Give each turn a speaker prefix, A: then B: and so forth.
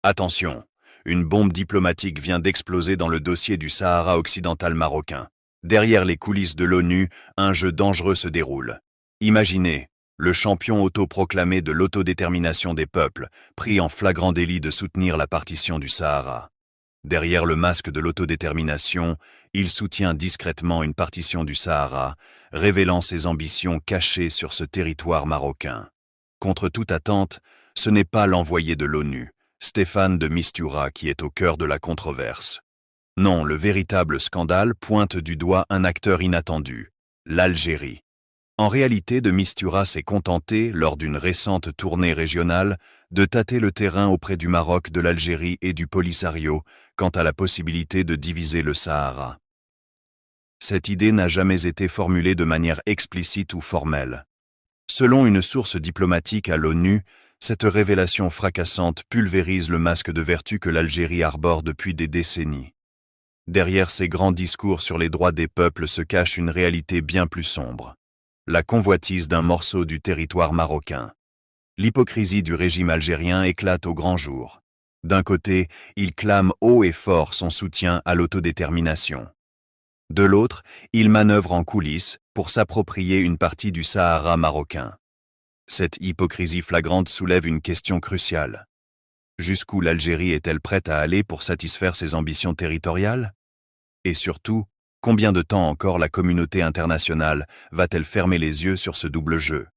A: Attention, une bombe diplomatique vient d'exploser dans le dossier du Sahara occidental marocain. Derrière les coulisses de l'ONU, un jeu dangereux se déroule. Imaginez, le champion autoproclamé de l'autodétermination des peuples, pris en flagrant délit de soutenir la partition du Sahara. Derrière le masque de l'autodétermination, il soutient discrètement une partition du Sahara, révélant ses ambitions cachées sur ce territoire marocain. Contre toute attente, ce n'est pas l'envoyé de l'ONU, Stéphane de Mistura, qui est au cœur de la controverse. Non, le véritable scandale pointe du doigt un acteur inattendu, l'Algérie. En réalité, de Mistura s'est contenté, lors d'une récente tournée régionale, de tâter le terrain auprès du Maroc, de l'Algérie et du Polisario quant à la possibilité de diviser le Sahara. Cette idée n'a jamais été formulée de manière explicite ou formelle. Selon une source diplomatique à l'ONU, cette révélation fracassante pulvérise le masque de vertu que l'Algérie arbore depuis des décennies. Derrière ces grands discours sur les droits des peuples se cache une réalité bien plus sombre. La convoitise d'un morceau du territoire marocain. L'hypocrisie du régime algérien éclate au grand jour. D'un côté, il clame haut et fort son soutien à l'autodétermination. De l'autre, il manœuvre en coulisses pour s'approprier une partie du Sahara marocain. Cette hypocrisie flagrante soulève une question cruciale. Jusqu'où l'Algérie est-elle prête à aller pour satisfaire ses ambitions territoriales? Et surtout, combien de temps encore la communauté internationale va-t-elle fermer les yeux sur ce double jeu?